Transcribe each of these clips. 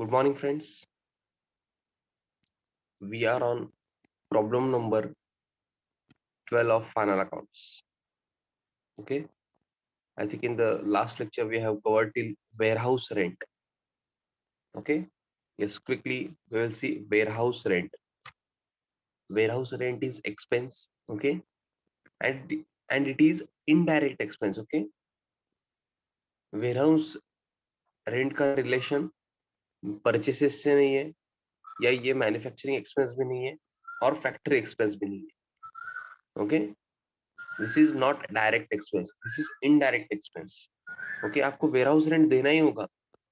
Good morning, friends. We are on problem number 12 of final accounts. Okay. I think in the last lecture we have covered till warehouse rent. Okay. Yes, quickly we will see warehouse rent. Warehouse rent is expense. Okay. And it is indirect expense. Okay. Warehouse rent का relation purchases से नहीं है या ये manufacturing expense भी नहीं है और फैक्ट्री एक्सपेंस भी नहीं है. Okay. This is not direct expense, this is indirect expense. Okay. आपको वेयरहाउस रेंट देना ही होगा.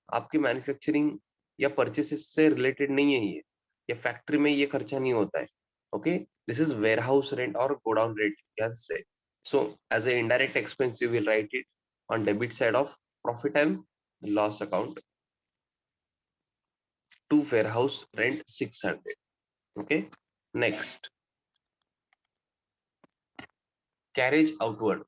आपकी मैन्युफैक्चरिंग या परचेसेस से रिलेटेड नहीं है ये, या फैक्ट्री में ये खर्चा नहीं होता है. Okay. This is warehouse rent और godown rent can say. So as a indirect expense you will write it on debit side of profit and loss account to warehouse rent 600. Okay. Next, carriage outward.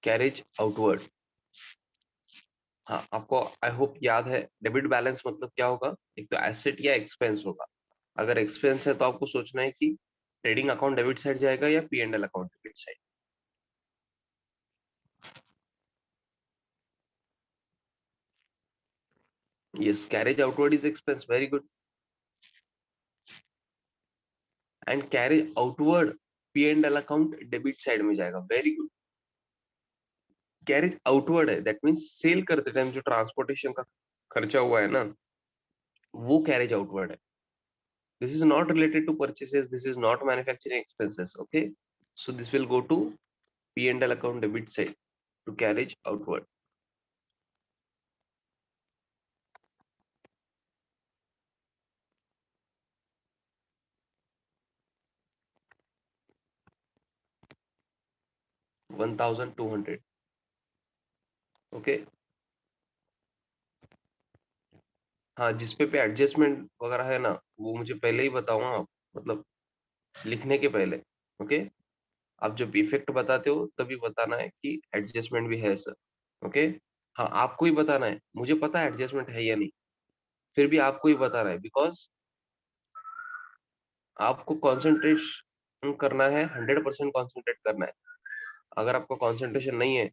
Carriage outward. हाँ, आपको I hope याद है debit balance मतलब क्या होगा. एक तो asset या एक्सपेंस होगा. अगर एक्सपेंस है तो आपको सोचना है कि ट्रेडिंग अकाउंट डेबिट साइड जाएगा या P&L account debit side. Yes, carriage outward is expense. Very good. And carriage outward P&L account debit side में जाएगा. Very good. कैरेज आउटवर्ड है दैट मीन्स सेल करते टाइम जो ट्रांसपोर्टेशन का खर्चा हुआ है ना, वो कैरेज आउटवर्ड है. This is not related to purchases. This is not manufacturing expenses. Okay. So this will go to P&L account debit side to carriage outward. $1,200. Okay. हाँ, जिसपे पे एडजस्टमेंट वगैरह है ना, वो मुझे पहले ही बताओ आप, मतलब लिखने के पहले. ओके. आप जब इफेक्ट बताते हो तभी बताना है कि एडजस्टमेंट भी है सर. ओके. हाँ, आपको ही बताना है. मुझे पता है एडजस्टमेंट है या नहीं, फिर भी आपको ही बताना है बिकॉज आपको कॉन्सेंट्रेशन करना है. 100% कॉन्सेंट्रेट करना है. अगर आपका कॉन्सेंट्रेशन नहीं है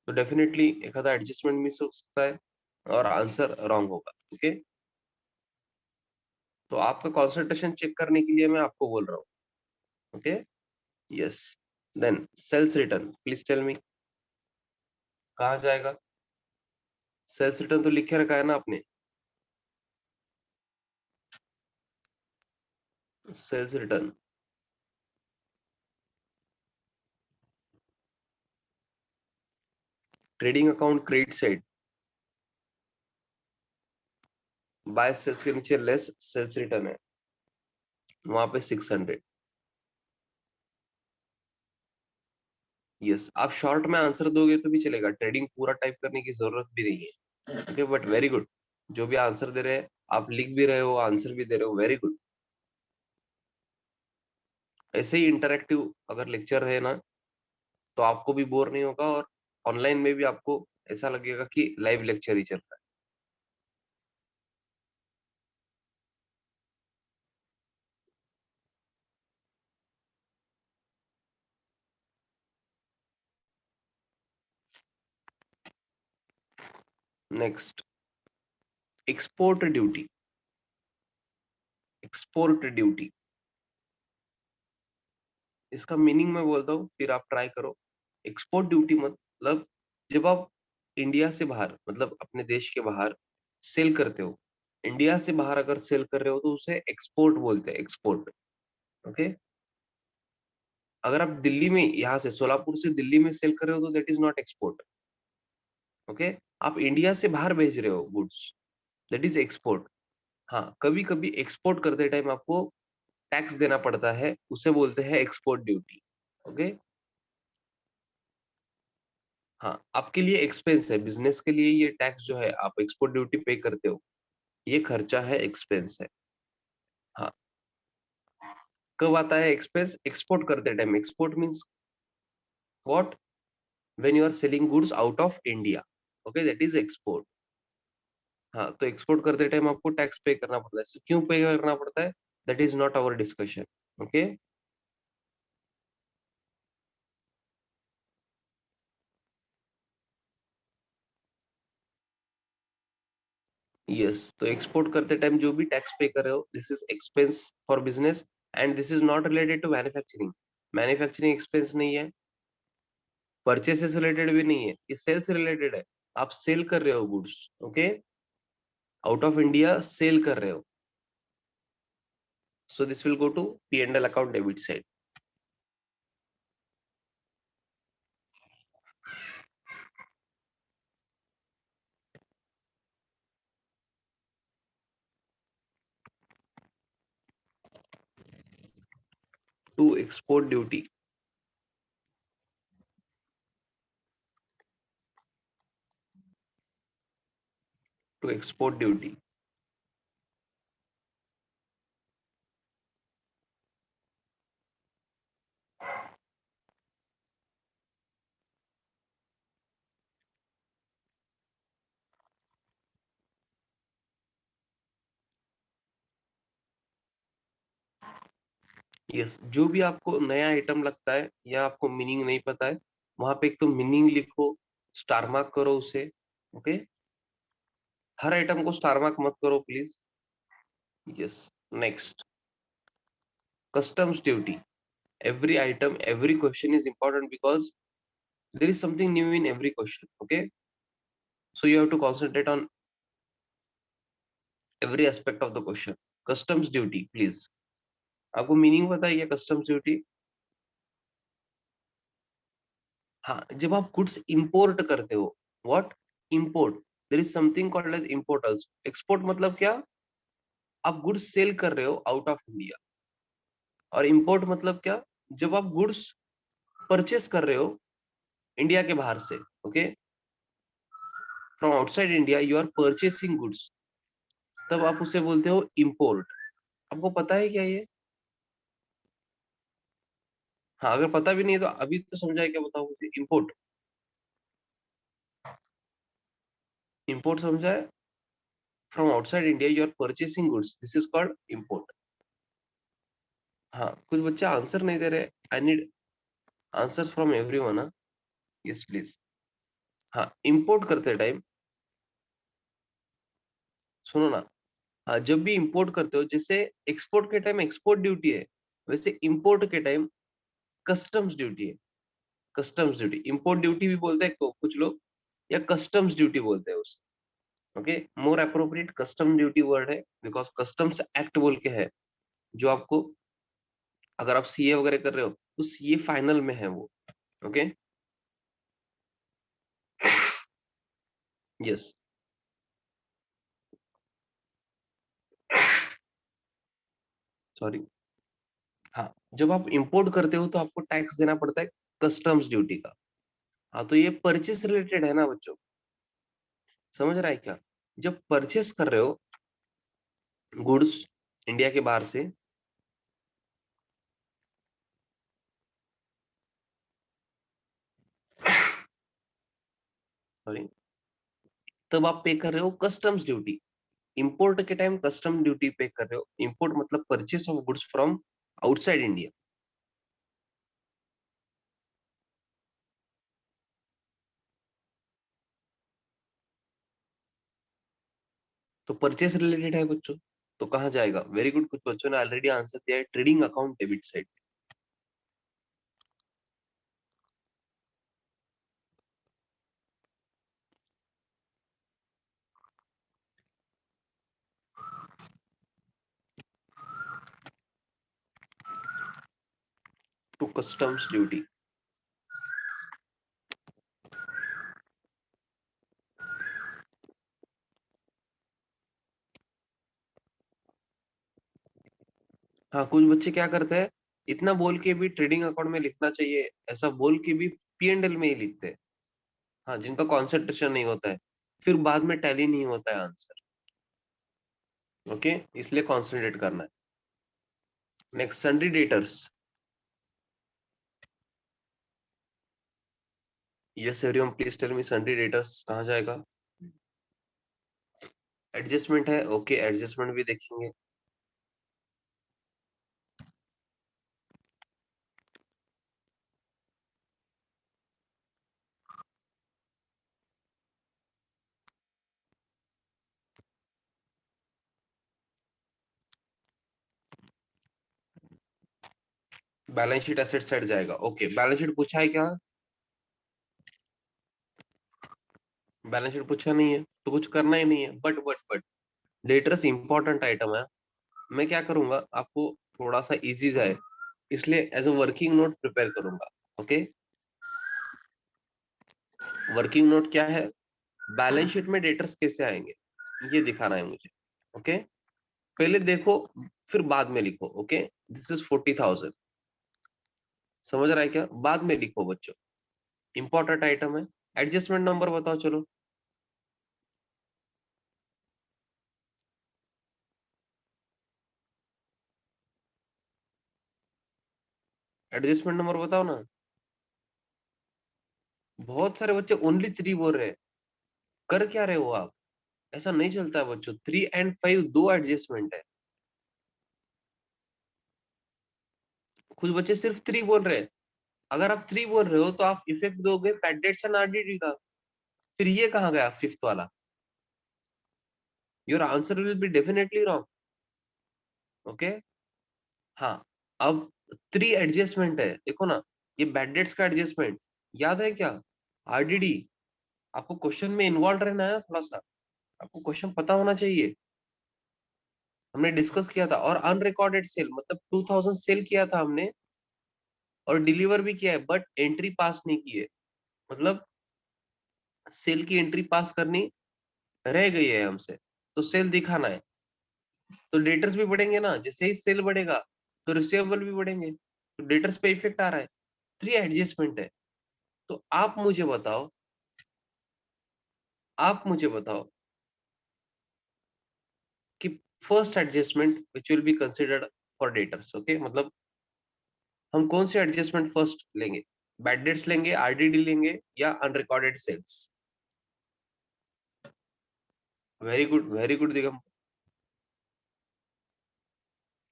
तो डेफिनेटली एक आधा एडजस्टमेंट मिस हो सकता है और आंसर रॉन्ग होगा. ओके. तो आपका कॉन्सेंट्रेशन चेक करने के लिए मैं आपको बोल रहा हूँ. Okay. Yes. Then sales return, please tell me कहाँ जाएगा. सेल्स रिटर्न तो लिखे रखा है ना आपने. Sales return trading account credit side, by sales के नीचे लेस सेल्स रिटर्न है, वहां पे 600. यस, आप शॉर्ट में आंसर दोगे तो भी चलेगा, ट्रेडिंग पूरा टाइप करने की जरूरत भी नहीं है. ओके. But very good. जो भी आंसर दे रहे हैं, आप लिख भी रहे हो, आंसर भी दे रहे हो. Very good. ऐसे ही इंटरेक्टिव अगर लेक्चर है ना, तो आपको भी बोर नहीं होगा और ऑनलाइन में भी आपको ऐसा लगेगा कि लाइव लेक्चर ही चल रहा है. Next, export duty. Export duty, इसका मीनिंग मैं बोलता हूँ, फिर आप ट्राई करो. एक्सपोर्ट ड्यूटी मतलब जब आप इंडिया से बाहर, मतलब अपने देश के बाहर सेल करते हो, इंडिया से बाहर अगर सेल कर रहे हो तो उसे एक्सपोर्ट बोलते हैं. एक्सपोर्ट. ओके. अगर आप दिल्ली में, यहाँ से सोलापुर से दिल्ली में सेल कर रहे हो तो that is not export. Okay. आप इंडिया से बाहर भेज रहे हो गुड्स, दैट इज एक्सपोर्ट. हाँ, कभी कभी एक्सपोर्ट करते टाइम आपको टैक्स देना पड़ता है, उसे बोलते हैं एक्सपोर्ट ड्यूटी. ओके. हाँ, आपके लिए एक्सपेंस है, बिजनेस के लिए ये टैक्स जो है आप एक्सपोर्ट ड्यूटी पे करते हो, ये खर्चा है, एक्सपेंस है. हाँ. कब आता है एक्सपेंस? एक्सपोर्ट करते time. Export means what? When you are selling goods out of India, okay, that is export. हाँ, तो एक्सपोर्ट करते टाइम आपको टैक्स पे करना पड़ता है। क्यों पे करना पड़ता है? That is not our discussion, okay. Yes, तो एक्सपोर्ट करते टाइम जो भी टैक्स पे कर रहे हो, this is expense for business, and this is not related to manufacturing. Manufacturing expense नहीं है, परचेस से रिलेटेड भी नहीं है, ये सेल से रिलेटेड है। आप सेल कर रहे हो goods, okay, out of India sell कर रहे हो, so this will go to P&L account debit side. To export duty, to export duty, yes, जो भी आपको नया आइटम लगता है या आपको मीनिंग नहीं पता है, वहां पे एक तो मीनिंग लिखो, स्टार मार्क करो उसे, ओके। हर आइटम को स्टार मार्क मत करो please. Yes, next, customs duty. Every item, every question is important because there is something new in every question, okay, so you have to concentrate on every aspect of the question. Customs duty, please. आपको meaning पता है क्या customs duty? हाँ, जब आप goods import करते हो, what? Import, there is something called as import also. Export मतलब क्या? आप गुड्स सेल कर रहे हो आउट ऑफ इंडिया। और इंपोर्ट मतलब क्या? जब आप गुड्स परचेस कर रहे हो इंडिया के बाहर से, okay, from outside India you are purchasing goods, तब आप उसे बोलते हो इंपोर्ट। आपको पता है क्या ये? हाँ, अगर पता भी नहीं है तो अभी तो समझा है, क्या बताओ मुझे? इंपोर्ट, इंपोर्ट समझा है? From outside India you are purchasing goods, this is called import. हाँ, कुछ बच्चे आंसर नहीं दे रहे। I need answers from everyone. Yes please. हाँ, इंपोर्ट करते टाइम सुनो ना। हाँ, जब भी इंपोर्ट करते हो, जैसे एक्सपोर्ट के टाइम एक्सपोर्ट ड्यूटी है, वैसे इंपोर्ट के टाइम कस्टम्स ड्यूटी है। कस्टम्स ड्यूटी, इंपोर्ट ड्यूटी भी बोलते हैं कुछ लोग, या कस्टम्स ड्यूटी बोलते हैं उसे, okay. More appropriate custom duty word है, बिकॉज कस्टम्स एक्ट बोल के है, जो आपको, अगर आप सीए वगैरह कर रहे हो तो सीए फाइनल में है वो, ओके। Yes, sorry. हाँ, जब आप इंपोर्ट करते हो तो आपको टैक्स देना पड़ता है कस्टम्स ड्यूटी का। हाँ, तो ये परचेस रिलेटेड है ना बच्चों, समझ रहा है क्या? जब परचेस कर रहे हो गुड्स इंडिया के बाहर से, सॉरी, तब आप पे कर रहे हो कस्टम्स ड्यूटी। इंपोर्ट के टाइम कस्टम ड्यूटी पे कर रहे हो। इंपोर्ट मतलब purchase of goods from outside India. तो परचेस रिलेटेड है बच्चों, तो कहाँ जाएगा? वेरी गुड, कुछ बच्चों ने ऑलरेडी आंसर दिया है, trading account debit side. To customs duty. हाँ, कुछ बच्चे क्या करते हैं, इतना बोल के भी ट्रेडिंग अकाउंट में लिखना चाहिए ऐसा बोल के भी P&L में ही लिखते हैं। हाँ, जिनका कॉन्सेंट्रेशन नहीं होता है, फिर बाद में टैली नहीं होता है आंसर, ओके, इसलिए कॉन्सेंट्रेट करना है। Next sundry debtors. Yes everyone please tell me sundry debtors कहाँ जाएगा? एडजस्टमेंट है, ओके एडजस्टमेंट भी देखेंगे। बैलेंस शीट एसेट साइड जाएगा, ओके बैलेंस शीट पूछा है क्या? बैलेंस शीट पूछा नहीं है तो कुछ करना ही नहीं है। बट डेटर्स इंपॉर्टेंट आइटम है। मैं क्या करूंगा, आपको थोड़ा सा इजी जाए इसलिए as a working note prepare करूंगा। ओके, वर्किंग नोट क्या है? बैलेंस शीट में डेटर्स कैसे आएंगे ये दिखाना है मुझे। ओके, पहले देखो फिर बाद में लिखो। ओके, दिस इज 40,000, समझ रहा है क्या? बाद में लिखो बच्चों, इंपॉर्टेंट आइटम है। एडजस्टमेंट नंबर बताओ चलो। एडजस्टमेंट नंबर बताओ ना। बहुत सारे बच्चे ओनली 3 बोल रहे हैं, कर क्या रहे हो आप? ऐसा नहीं चलता है बच्चों, 3 और 5 दो एडजस्टमेंट है। कुछ बच्चे सिर्फ 3 बोल रहे हैं। अगर आप 3 बोल रहे हो तो आप इफेक्ट दोगे बैड डेट्स एंड आरडीडी का। फिर ये कहाँ गया फिफ्थ वाला? Your answer will be definitely wrong. Okay, हाँ, अब 3 एडजस्टमेंट है देखो ना। ये बैड डेट्स का एडजस्टमेंट याद है क्या? आरडीडी। आपको क्वेश्चन में इन्वॉल्व रहना है थोड़ा सा, आपको क्वेश्चन पता होना चाहिए। हमने डिस्कस किया था। और अनरिकॉर्डेड सेल मतलब 2000 सेल किया था हमने और डिलीवर भी किया है बट एंट्री पास नहीं की है। मतलब सेल की एंट्री पास करनी रह गई है हमसे, तो सेल दिखाना है। तो डेटर्स भी बढ़ेंगे ना, जैसे ही सेल बढ़ेगा तो रिसीवेबल भी बढ़ेंगे, तो डेटर्स पे इफेक्ट आ रहा है। 3 एडजस्टमेंट है। तो आप मुझे बताओ कि first adjustment which will be considered for debtors. Okay, मतलब हम कौन से एडजस्टमेंट फर्स्ट लेंगे? बैड डेट्स लेंगे, आरडीडी लेंगे या unrecorded sales? Very good Digam.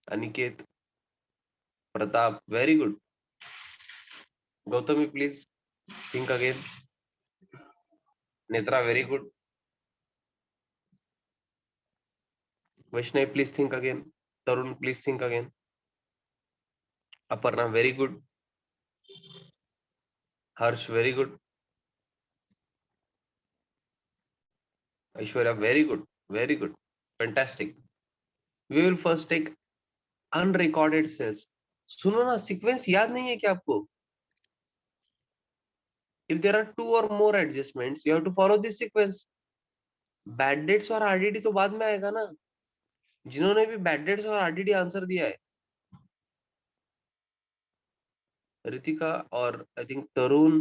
Aniket, Pratap, very good. Gautami please think again. Netra, very good. Vaishnav please think again. Tarun please think again. Aparna, very good. Harsh, very good. Aishwarya, very good, very good, fantastic. We will first take unrecorded sales. सुनो ना, sequence याद नहीं है क्या आपको? If there are 2 or more adjustments you have to follow this sequence. Bad debts और RDD तो बाद में आएगा ना। जिन्होंने भी बैड डेट्स और आरडीडी आंसर दिया है, रितिका और आई थिंक तरुण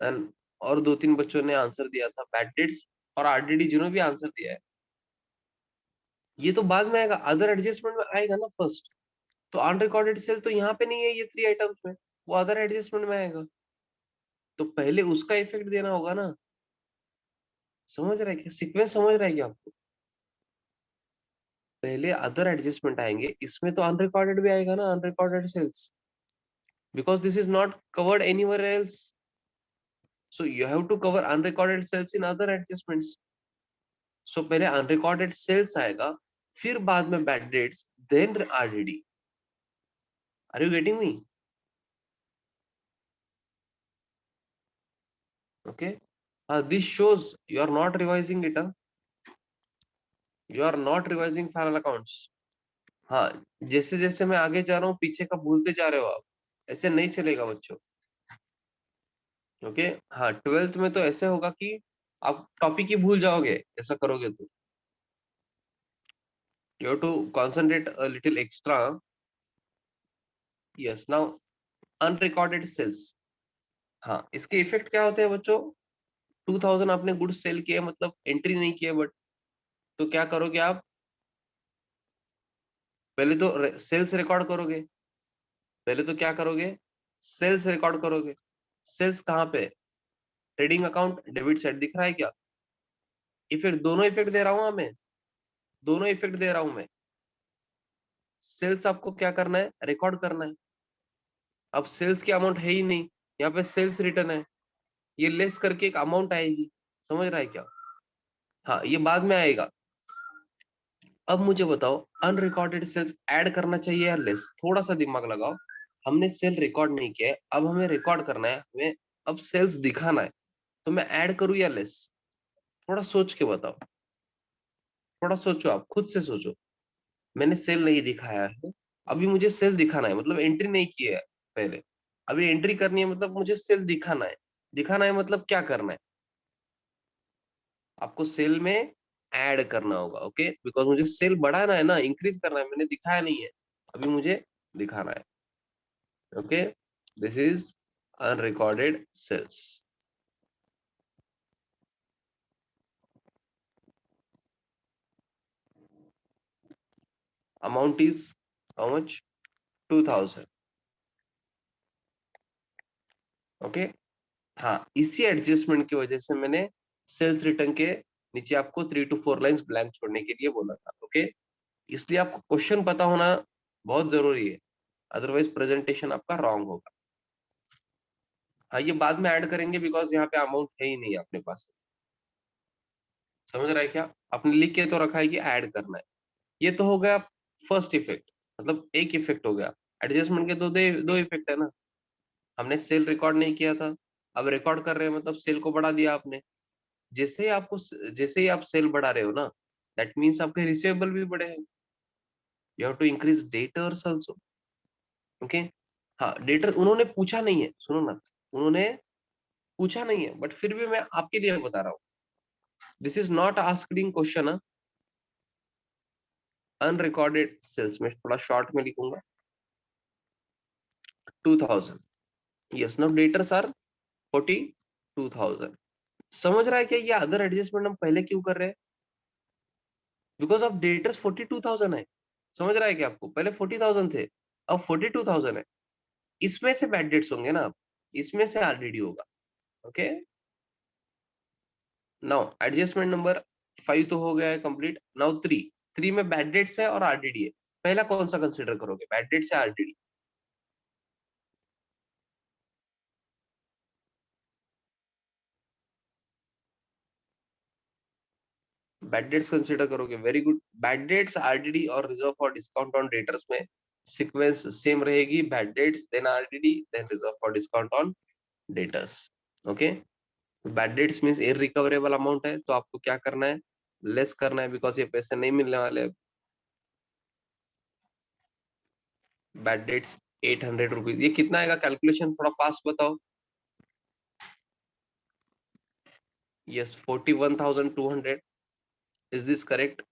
एंड और 2-3 बच्चों ने आंसर दिया था बैड डेट्स और आरडीडी, जिन्होंने भी आंसर दिया है ये तो बाद में आएगा, अदर एडजस्टमेंट में आएगा ना फर्स्ट। तो अनरिकॉर्डेड सेल तो यहाँ पे नहीं है ये 3 आइटम्स में, वो अदर एडजस्टमेंट में आएगा। तो पहले उसका इफेक्ट देना होगा ना। समझ रहे हैं क्या? सीक्वेंस समझ रहे हैं क्या आपको? पहले अदर एडजस्टमेंट आएंगे, इसमें तो अनरिकॉर्डेड भी आएगा ना, unrecorded sales, because this is not covered anywhere else. So you have to cover unrecorded sales in other adjustments. So पहले अनरिकॉर्डेड सेल्स आएगा, फिर बाद में bad debts, then RDD. Are you getting me? Okay, this shows you are not revising it. You are not revising final accounts. हाँ, जैसे जैसे मैं आगे जा रहा हूँ पीछे का भूलते जा रहे हो आप। ऐसे नहीं चलेगा बच्चों। ओके, हाँ, 12th में तो ऐसे होगा कि आप टॉपिक ही भूल जाओगे ऐसा करोगे तो। You have to concentrate a little extra. Yes, now unrecorded sales. हाँ, इसके इफेक्ट क्या होते हैं बच्चों? 2000 आपने गुड्स सेल किए, मतलब एंट्री नहीं किए, बट तो क्या करोगे आप? पहले तो सेल्स रिकॉर्ड करोगे, पहले तो क्या करोगे, सेल्स रिकॉर्ड करोगे। सेल्स कहाँ पे, ट्रेडिंग अकाउंट डेबिट साइड दिख रहा है क्या, इफेक्ट, दोनों इफेक्ट दे रहा हूँ मैं, दोनों इफेक्ट दे रहा हूं मैं। सेल्स आपको क्या करना है, रिकॉर्ड करना है। अब सेल्स की अमाउंट है ही नहीं, यहाँ पे सेल्स रिटर्न है, ये लेस करके एक अमाउंट आएगी, समझ रहा है क्या। हाँ ये बाद में आएगा। अब मुझे बताओ, अनरिकॉर्डेड सेल्स ऐड करना चाहिए या लेस, थोड़ा सा दिमाग लगाओ। हमने सेल रिकॉर्ड नहीं किया है, अब हमें रिकॉर्ड करना है, हमें अब सेल्स दिखाना है, तो मैं ऐड करूं या लेस, थोड़ा सोच के बताओ, थोड़ा सोचो, आप खुद से सोचो। मैंने सेल नहीं दिखाया है, अभी मुझे सेल दिखाना है, मतलब एंट्री नहीं की है पहले, अभी एंट्री करनी है, मतलब मुझे सेल दिखाना है। दिखाना है मतलब क्या करना है, आपको सेल में ऐड करना होगा, ओके, बिकॉज मुझे सेल बढ़ाना है ना, इंक्रीज करना है, मैंने दिखाया नहीं है, अभी मुझे दिखाना है। Okay, this is unrecorded sales. Amount is how much, 2000। Okay, हाँ इसी एडजस्टमेंट की वजह से मैंने सेल्स रिटर्न के नीचे आपको 3 to 4 लाइंस ब्लैंक छोड़ने के लिए बोला था। ओके, इसलिए आपको क्वेश्चन पता होना बहुत जरूरी है, अदरवाइज प्रेजेंटेशन आपका रॉन्ग होगा। हाँ ये बाद में ऐड करेंगे, बिकॉज यहाँ पे अमाउंट है ही नहीं अपने पास, समझ रहा है क्या, आपने लिख के तो रखा है कि ऐड करना है। ये तो हो गया फर्स्ट इफेक्ट, मतलब एक इफेक्ट हो गया। एडजस्टमेंट के दो इफेक्ट है ना, हमने सेल रिकॉर्ड नहीं किया था, अब रिकॉर्ड कर रहे हैं, मतलब सेल को बढ़ा दिया आपने। जैसे ही आपको, जैसे ही आप सेल बढ़ा रहे हो ना, दैट मीन्स आपके रिसीवेबल भी बढ़े हैं, you have to increase debtors also. Okay, हाँ डेटर उन्होंने पूछा नहीं है, सुनो ना, उन्होंने पूछा नहीं है, बट फिर भी मैं आपके लिए बता रहा हूँ, this is not asked question. Unrecorded sales में थोड़ा शॉर्ट में लिखूंगा 2000, यस, नाउ डेटर्स आर 42,000। समझ रहा है क्या, ये अदर एडजस्टमेंट हम पहले क्यों कर रहे हैं, बिकॉज ऑफ डेटर्स 42,000 है। समझ रहा है क्या, आपको पहले 40,000 थे, अब 42,000 है, इसमें से बैड डेट्स होंगे ना, इसमें से आरडीडी होगा। ओके, नाउ एडजस्टमेंट नंबर 5 तो हो गया है कंप्लीट, नाउ 3, 3 में बैड डेट्स है और आरडीडी है, पहला कौन सा कंसिडर करोगे, बैड डेट्स या आरडीडी। बैड डेट्स कंसिडर करोगे, very good. Bad debts, RDD और reserve for discount on debtors में सीक्वेंस सेम रहेगी, bad debts then RDD then reserve for discount on debtors. Okay, bad debts means irrecoverable amount है, तो आपको क्या करना है, लेस करना है, बिकॉज ये पैसे नहीं मिलने वाले। बैड डेट्स 800 रुपीज, ये कितना आएगा, कैलकुलेशन थोड़ा फास्ट बताओ। Yes, 41,200, is this correct.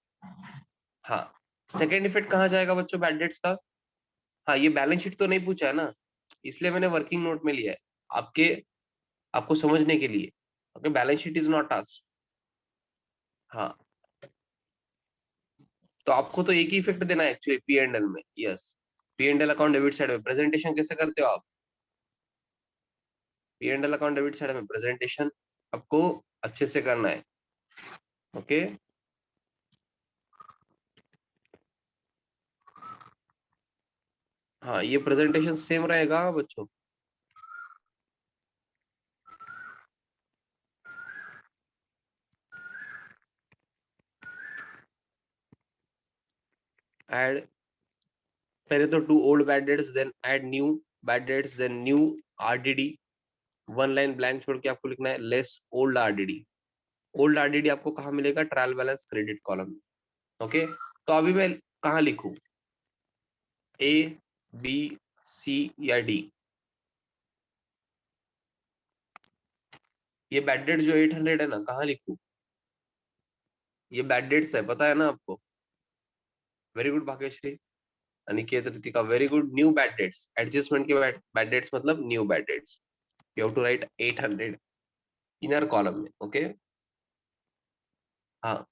हाँ, सेकेंड इफेक्ट कहाँ जाएगा बच्चों बैड डेट्स का, हाँ ये बैलेंस शीट तो नहीं पूछा है ना, इसलिए मैंने वर्किंग नोट में लिया है, आपके, आपको समझने के लिए। Okay, balance sheet is not task. हाँ, तो आपको तो एक ही इफेक्ट देना है एक्चुअली पी एंड एल में, yes. P and L account debit side में प्रेजेंटेशन कैसे करते हो आप, P and L account debit side में प्रेजेंटेशन आपको अच्छे से करना है। ओके, हाँ ये प्रेजेंटेशन सेम रहेगा बच्चों। ऐड, पहले तो to old bad debts then add new bad debts then new RDD, one line blank छोड़ के आपको लिखना है less old RDD. Old RDD आपको कहाँ मिलेगा, ट्रायल बैलेंस क्रेडिट कॉलम में। ओके, तो अभी मैं कहाँ लिखूं, ए, बी, सी या डी। ये बैड डेट जो 800 है ना, कहाँ लिखूं, ये बैड डेट्स है, पता है ना आपको। Very good Bhagyashree, Aniket, Ritika, very good. New bad debts, adjustment के बैड डेट्स मतलब new bad debts, you have to write 800 inner column में। ओके, हाँ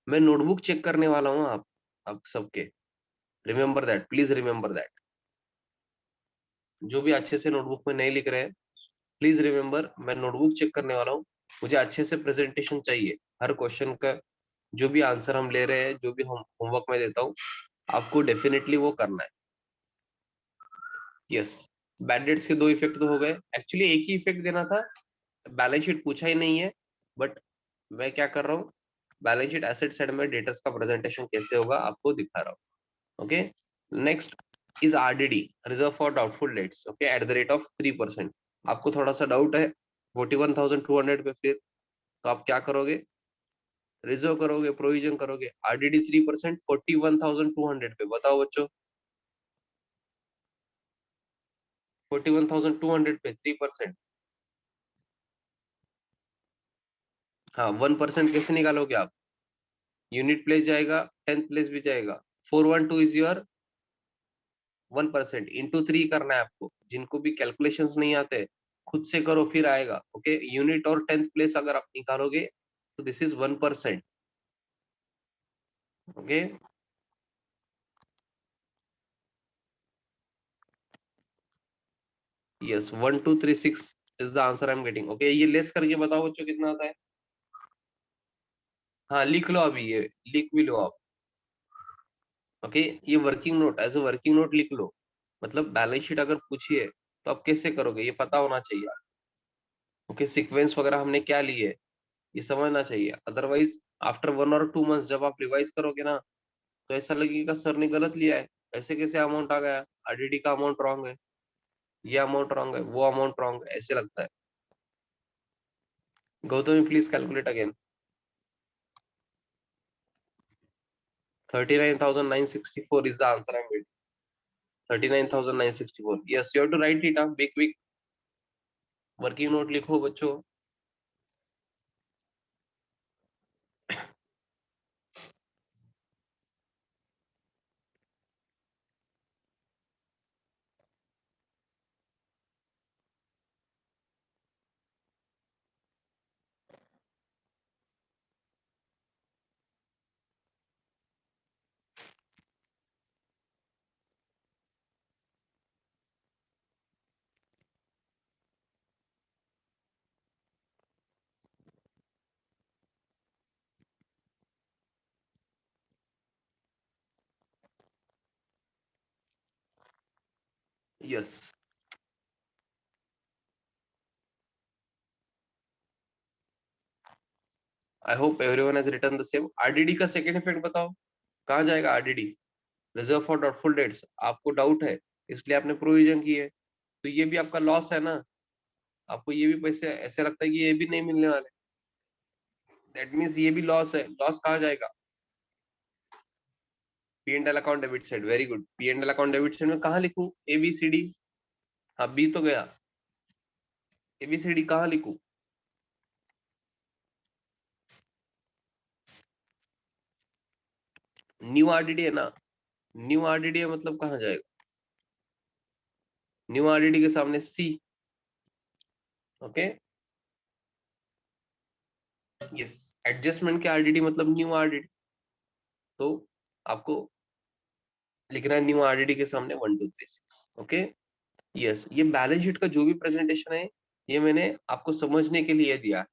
मैं नोटबुक चेक करने वाला हूँ आप सबके, remember that, please remember that. जो भी अच्छे से नोटबुक में नहीं लिख रहे हैं, प्लीज रिमेंबर, मैं नोटबुक चेक करने वाला हूँ, मुझे अच्छे से प्रेजेंटेशन चाहिए हर क्वेश्चन का। जो भी आंसर हम ले रहे हैं, जो भी हम होमवर्क में देता हूँ, आपको डेफिनेटली वो करना है। यस, बैड डेट्स के दो इफेक्ट तो हो गए, एक्चुअली एक ही इफेक्ट देना था, बैलेंस शीट पूछा ही नहीं है, बट मैं क्या कर रहा हूँ, बैलेंस शीट एसेट साइड में डेटर्स का प्रेजेंटेशन कैसे होगा आपको दिखा रहा हूँ। Okay, next is RDD, reserve for doubtful dates, okay, at the rate of 3%। आपको थोड़ा सा डाउट है 41,200 पे, फिर तो आप क्या करोगे, रिजर्व करोगे, प्रोविजन करोगे, आरडीडी 3%, 41,200 पे। बताओ बच्चों, 41,200 पे 3%। हाँ, 1% कैसे निकालोगे आप, यूनिट प्लेस जाएगा, टेंथ प्लेस भी जाएगा, 412 इज योर 1%, इंटू 3 करना है आपको। जिनको भी कैलकुलेशंस नहीं आते, खुद से करो, फिर आएगा। ओके, यूनिट और टेंथ प्लेस अगर आप निकालोगे तो this is 1%। Okay, yes, 1236 is the answer I am getting. Okay, ये लेस करके बताओ बच्चों कितना आता है। हाँ, लिख लो अभी, ये लिख भी लो आप। ओके, ये working note, as a working note लिख लो। मतलब बैलेंस शीट अगर पूछिए तो आप कैसे करोगे, ये पता होना चाहिए। ओके, सीक्वेंस वगैरह हमने क्या लिए, ये समझना चाहिए। अदरवाइज आफ्टर 1 और 2 मंथ्स जब आप रिवाइज करोगे ना, तो ऐसा लगेगा सर ने गलत लिया है, ऐसे कैसे अमाउंट आ गया, आरडीडी का अमाउंट रॉन्ग है, ये अमाउंट रॉन्ग है, वो अमाउंट रॉन्ग है, ऐसे लगता है। Gautami please calculate again. 39,964 is the answer I'm getting. 39,964, yes, you have to write it up, big working note लिखो बच्चों। Yes, I hope everyone has written the same. RDD का second effect बताओ, कहाँ जाएगा RDD, reserve for doubtful debts. आपको doubt है इसलिए आपने प्रोविजन की है, तो ये भी आपका लॉस है ना, आपको ये भी पैसे ऐसे लगता है कि ये भी नहीं मिलने वाले, दैट मीन्स ये भी लॉस है। लॉस कहाँ जाएगा, P and L account debit side. Very good, P and L account debit side में कहाँ लिखूं, ए बी सी डी। हाँ, बी तो गया, ए बी सी डी कहाँ लिखूं, न्यू आरडीडी है ना, न्यू आरडीडी है मतलब कहाँ जाएगा, न्यू आरडीडी के सामने सी। ओके, यस, एडजस्टमेंट के आरडीडी मतलब न्यू आरडीडी, तो आपको लिखना है न्यू आरडीडी के सामने 1236। ओके, यस, ये बैलेंस शीट का जो भी प्रेजेंटेशन है, ये मैंने आपको समझने के लिए दिया।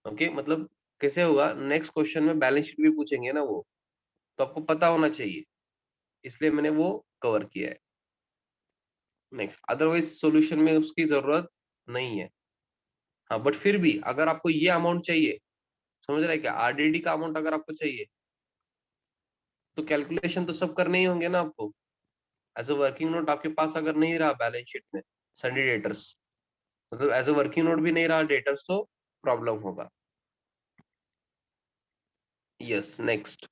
ओके, मतलब कैसे होगा, नेक्स्ट क्वेश्चन में बैलेंस शीट भी पूछेंगे ना वो, तो आपको पता होना चाहिए, इसलिए मैंने वो कवर किया है। नेक्स्ट, अदरवाइज सॉल्यूशन में उसकी जरूरत नहीं है। हाँ, बट फिर भी अगर आपको ये अमाउंट चाहिए, समझ रहे हैं क्या, आरडीडी का अमाउंट अगर आपको चाहिए, तो कैलकुलेशन तो सब करने ही होंगे ना आपको। एज अ वर्किंग नोट आपके पास अगर नहीं रहा बैलेंस शीट में सन्डी डेटर्स, मतलब एज अ वर्किंग नोट भी नहीं रहा डेटर्स, तो प्रॉब्लम होगा। Yes, next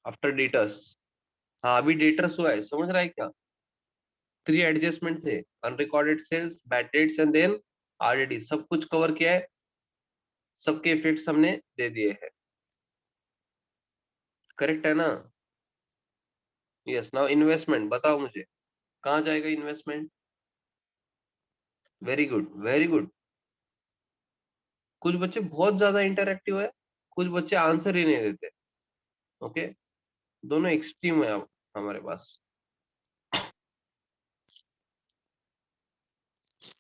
after debtors. हाँ, अभी डेटर्स हुआ है, समझ रहा है क्या, 3 एडजस्टमेंट थे, unrecorded sales, bad debts and then RDD, सब कुछ कवर किया है, सबके इफेक्ट्स हमने दे दिए हैं। करेक्ट है ना। यस, नाउ इन्वेस्टमेंट बताओ मुझे, कहाँ जाएगा investment. Very good, very good. कुछ बच्चे बहुत ज्यादा इंटरएक्टिव है, कुछ बच्चे आंसर ही नहीं देते। ओके, दोनों एक्सट्रीम है अब। हमारे पास।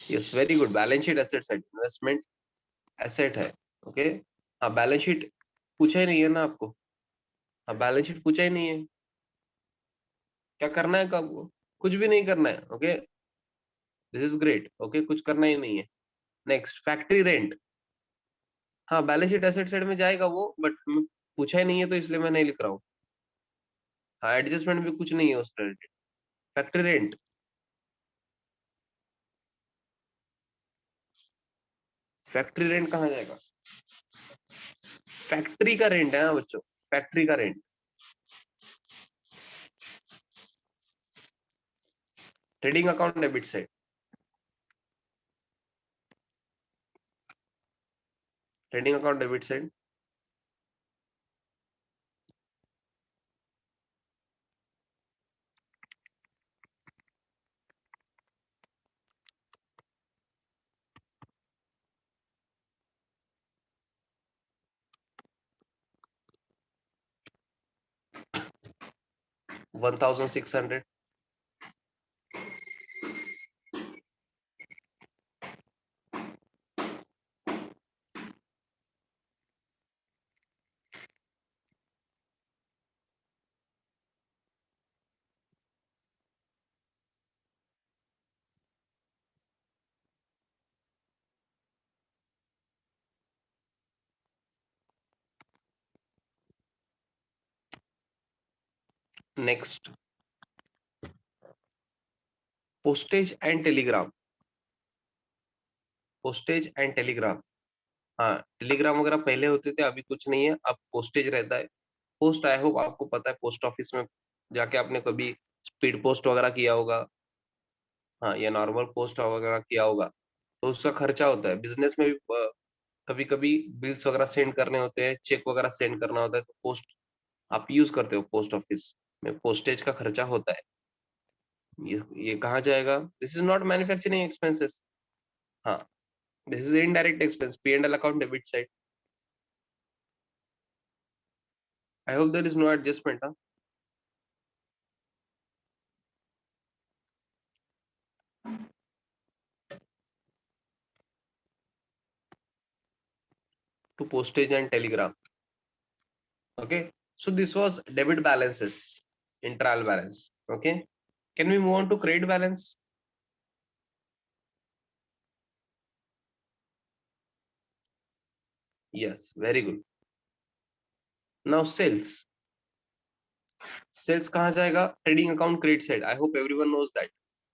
Yes, very good. Balance sheet asset side, investment asset है। ओके, हाँ बैलेंस शीट पूछा ही नहीं है ना आपको। हाँ बैलेंस शीट पूछा ही नहीं है। क्या करना है कब? कुछ भी नहीं करना है। Okay, this is great. Okay, कुछ करना ही नहीं है। Next, factory rent. हाँ बैलेंस शीट एसेट साइड में जाएगा वो, बट पूछा ही नहीं है तो इसलिए मैं नहीं लिख रहा हूँ। हाँ एडजस्टमेंट भी कुछ नहीं है उस related. Factory rent, factory rent कहाँ जाएगा? फैक्ट्री का रेंट है ना बच्चों, फैक्ट्री का rent. Trading account debit side, trading account debit side. 1600। Next, postage and Telegram, postage and Telegram. हाँ टेलीग्राम वगैरह पहले होते थे, अभी कुछ नहीं है, अब पोस्टेज रहता है। पोस्ट, आई होप आपको पता है, पोस्ट ऑफिस में जाके आपने कभी स्पीड पोस्ट वगैरह किया होगा। हाँ, या नॉर्मल पोस्ट वगैरह किया होगा, तो उसका खर्चा होता है। बिजनेस में भी कभी कभी बिल्स वगैरह सेंड करने होते हैं, चेक वगैरह सेंड करना होता है, तो पोस्ट आप यूज करते हो, पोस्ट ऑफिस में पोस्टेज का खर्चा होता है। ये कहाँ जाएगा? This is not manufacturing expenses. हाँ, this is indirect expense, P and L account debit side. I hope there is no adjustment. To postage and telegram. Okay, so this was debit balances in trial balance. Okay, can we move on to credit balance? Yes, very good. Now sales, sales कहाँ जाएगा? Trading account credit side. I hope everyone knows that.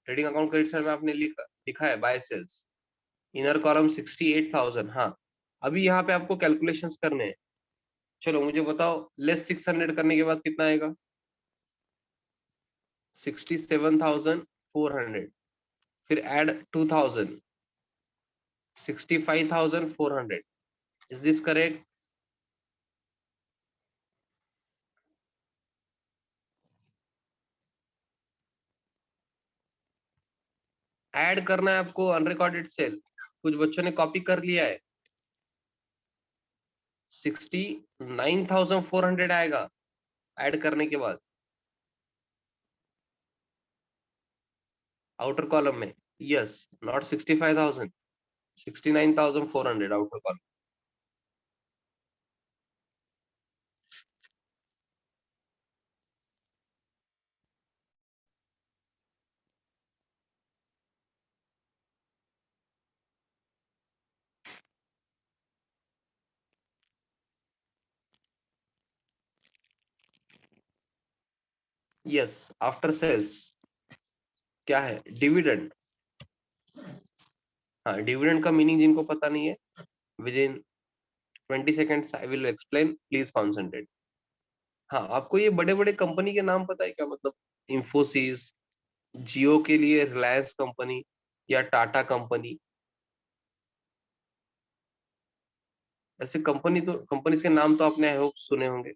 Trading account credit side में आपने लिखा लिखा है bye sales, inner column 68,000। हाँ, अभी यहाँ पे आपको कैलकुलेशंस करने हैं। चलो मुझे बताओ, लेस 600 करने के बाद कितना आएगा? 67,400। फिर add 2,000, 65,400। Is this correct? Add करना है आपको अनरिकॉर्डेड सेल। कुछ बच्चों ने कॉपी कर लिया है। 69,400 आएगा ऐड करने के बाद आउटर कॉलम में। Yes, not 65,000, 69,400 outer column. Yes, after sales क्या है? डिविडेंड। हाँ, डिविडेंड का मीनिंग जिनको पता नहीं है, with in 20 seconds I will explain, please concentrate. हाँ, आपको ये बड़े बड़े कंपनी के नाम पता है क्या? मतलब इंफोसिस, जियो के लिए रिलायंस कंपनी, या टाटा कंपनी, ऐसे कंपनी, तो कंपनीज के नाम तो आपने आई होप सुने होंगे।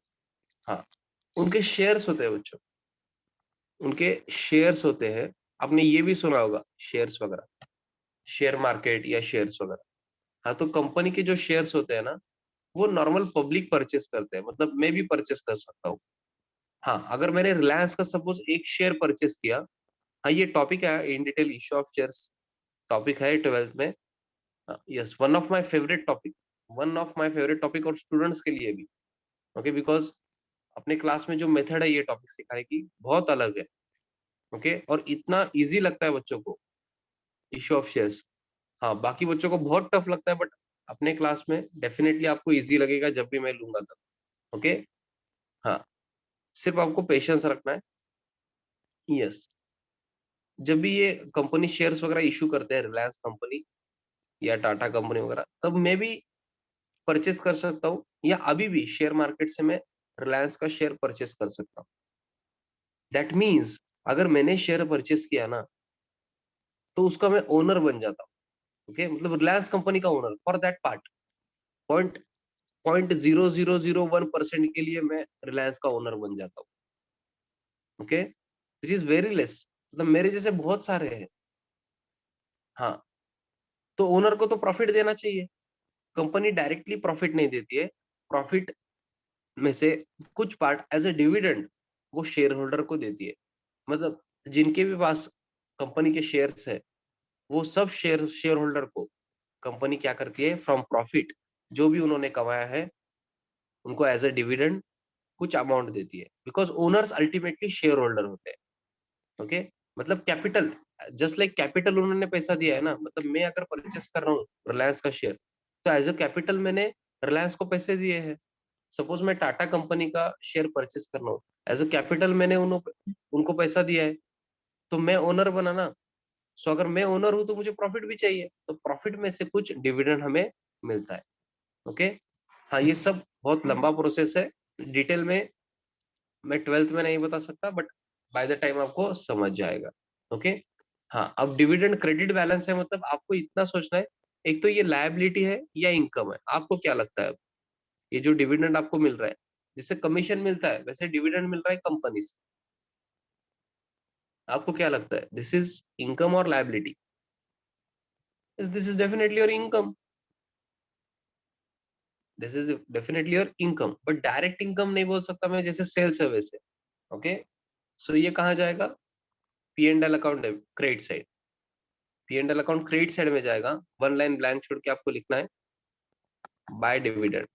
हाँ, उनके शेयर्स होते हैं बच्चों, उनके शेयर्स होते हैं। आपने ये भी सुना होगा शेयर्स वगैरह, शेयर मार्केट या शेयर्स वगैरह। हाँ, तो कंपनी के जो शेयर्स होते हैं ना, वो नॉर्मल पब्लिक परचेस करते हैं, मतलब मैं भी परचेस कर सकता हूँ। हाँ, अगर मैंने रिलायंस का सपोज एक शेयर परचेस किया, हाँ ये टॉपिक है in detail issue of shares, topic है 12th में। Yes, one of my favourite topic और स्टूडेंट्स के लिए भी। ओके, बिकॉज अपने क्लास में जो मेथड है ये टॉपिक सिखाने की बहुत अलग है। ओके, और इतना इजी लगता है बच्चों को इश्यू ऑफ शेयर्स। हाँ, बाकी बच्चों को बहुत टफ लगता है, बट अपने क्लास में डेफिनेटली आपको इजी लगेगा जब भी मैं लूंगा तब। ओके। हाँ, सिर्फ आपको पेशेंस रखना है। यस, जब भी ये कंपनी शेयर्स वगैरह इशू करते हैं, रिलायंस कंपनी या टाटा कंपनी वगैरह, तब मैं भी परचेस कर सकता हूँ, या अभी भी शेयर मार्केट से मैं रिलायंस का शेयर परचेस कर सकता हूँ। दैट मीन्स अगर मैंने शेयर परचेस किया ना, तो उसका मैं ओनर बन जाता हूँ। ओके, मतलब रिलायंस कंपनी का owner for that part. Point 0.0001% के लिए मैं रिलायंस का ओनर बन जाता हूँ। Okay, which is very less, मतलब मेरे जैसे बहुत सारे हैं। हाँ, तो ओनर को तो प्रॉफिट देना चाहिए। कंपनी डायरेक्टली प्रॉफिट नहीं देती है, प्रॉफिट में से कुछ पार्ट एज ए डिविडेंड वो शेयर होल्डर को देती है। मतलब जिनके भी पास कंपनी के शेयर्स है, वो सब शेयर होल्डर को कंपनी क्या करती है, फ्रॉम प्रॉफिट जो भी उन्होंने कमाया है, उनको एज ए डिविडेंड कुछ अमाउंट देती है, because owners ultimately share holder होते हैं। ओके, मतलब कैपिटल, जस्ट लाइक कैपिटल उन्होंने पैसा दिया है ना, मतलब मैं अगर परचेस कर रहा हूँ रिलायंस का शेयर, तो एज अ कैपिटल मैंने रिलायंस को पैसे दिए हैं। सपोज मैं टाटा कंपनी का शेयर परचेस कर रहा हूँ, एज अ कैपिटल मैंने उनको पैसा दिया है, तो मैं ओनर बना ना। सो अगर मैं ओनर हूं तो मुझे प्रॉफिट भी चाहिए, तो प्रॉफिट में से कुछ डिविडेंड हमें मिलता है। ओके। हाँ, ये सब बहुत लंबा प्रोसेस है, डिटेल में मैं 12th में नहीं बता सकता, बट बाय द टाइम आपको समझ जाएगा। ओके। हाँ, अब डिविडेंड क्रेडिट बैलेंस है, मतलब आपको इतना सोचना है, एक तो ये लायबिलिटी है या इनकम है, आपको क्या लगता है? ये जो डिविडेंड आपको मिल रहा है, जिससे कमीशन मिलता है, वैसे डिविडेंड मिल रहा है कंपनी से, आपको क्या लगता है, दिस इज इनकम और liability? This is definitely your income, this is definitely your income, but direct income नहीं बोल सकता मैं, जैसे सेल्स है वैसे। ओके, सो ये कहाँ जाएगा? P and L account, credit side, P and L account credit side में जाएगा। वन लाइन ब्लैंक छोड़ के आपको लिखना है by dividend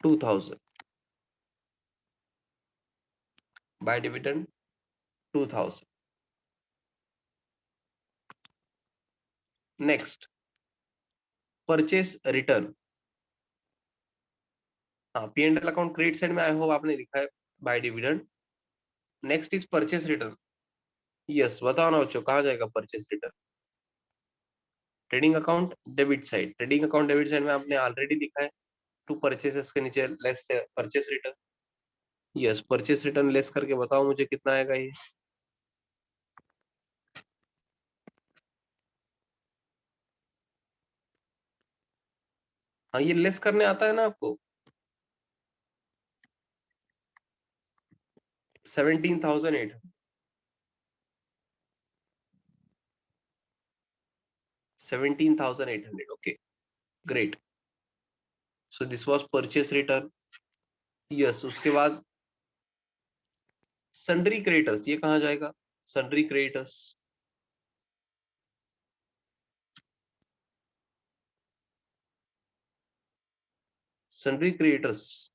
2000, by dividend 2000। Next, purchase return. हाँ, P and L account credit side में आई होप आपने लिखा है by dividend. Next is purchase return. Yes, बताओ ना बच्चों, कहाँ जाएगा purchase return? Trading account debit side, trading account debit side में आपने ऑलरेडी लिखा है टू परचेसेस के नीचे less purchase return. Yes, purchase return less करके बताओ मुझे कितना आएगा ये? हाँ, ये लेस करने आता है ना आपको? 17,800, 17,800। Okay, great. So this was purchase return. Yes, उसके बाद सन्ड्री क्रेडिटर्स, ये कहाँ जाएगा? Sundry creditors, sundry creditors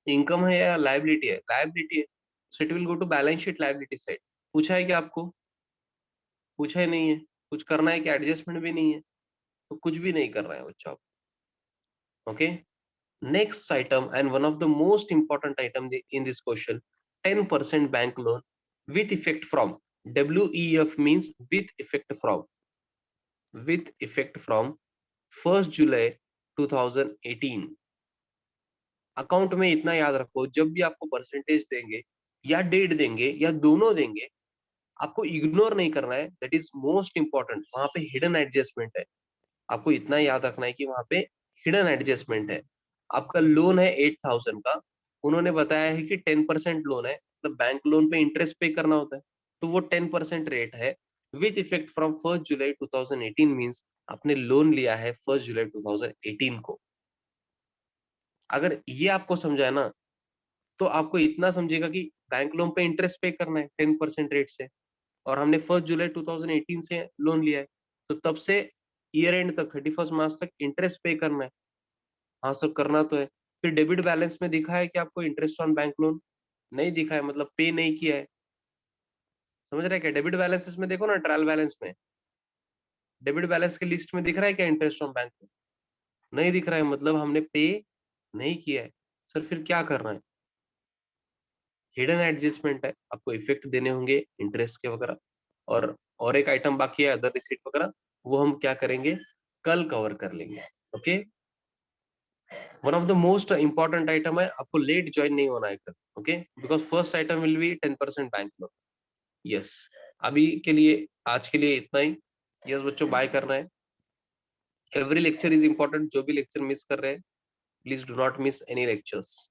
income है या लायबिलिटी है? लायबिलिटी है, so it will go to balance sheet liability side. पूछा है क्या आपको? पूछा ही नहीं है। कुछ करना है कि एडजस्टमेंट भी नहीं है, तो कुछ भी नहीं कर रहे हैं बच्चों आप। Okay, next item and one of the most important item in this question, 10% bank loan with effect from, WEF means with effect from 1st July 2018। Account में इतना याद रखो, जब भी आपको परसेंटेज देंगे या डेट देंगे या दोनों देंगे, आपको इग्नोर नहीं करना है, दैट इज मोस्ट इंपॉर्टेंट। वहां पे हिडन एडजस्टमेंट है, आपको इतना याद रखना है कि वहां पे हिडन एडजस्टमेंट है। आपका लोन है 8,000 का, उन्होंने बताया है कि 10% लोन है, मतलब बैंक लोन पे इंटरेस्ट पे करना होता है, तो वो 10% रेट है। With effect from 1st July 2018 means आपने लोन लिया है 1 जुलाई 2018 को, अगर ये आपको समझा है ना, तो आपको इतना समझेगा कि बैंक लोन पे इंटरेस्ट पे करना है 10% रेट से, और हमने 1 जुलाई 2018 से लोन लिया है, तो तब से ईयर एंड तक 31 मार्च तक इंटरेस्ट पे करना है। हाँ सर, करना तो है। फिर डेबिट बैलेंस में दिखा है कि आपको इंटरेस्ट ऑन बैंक लोन, नहीं दिखा है, मतलब पे नहीं किया है। समझ रहे हैं क्या? डेबिट बैलेंसेस में देखो ना, ट्रायल बैलेंस में, डेबिट बैलेंस के लिस्ट में दिख रहा है क्या इंटरेस्ट ऑन बैंक लोन? नहीं दिख रहा है, मतलब हमने पे नहीं किया है। सर फिर क्या करना है? हिडन एडजस्टमेंट है, आपको इफेक्ट देने होंगे इंटरेस्ट के वगैरह। और एक आइटम बाकी है, अदर रिसीट वगैरह, वो हम क्या करेंगे, कल कवर कर लेंगे। Okay, one of the most important item है, आपको लेट ज्वाइन नहीं होना है कल। Okay, because first item will be 10% bank loan. Yes, अभी के लिए, आज के लिए इतना ही। यस बच्चों, बाय करना है। एवरी लेक्चर इज इंपॉर्टेंट, जो भी लेक्चर मिस कर रहे हैं, please do not miss any lectures.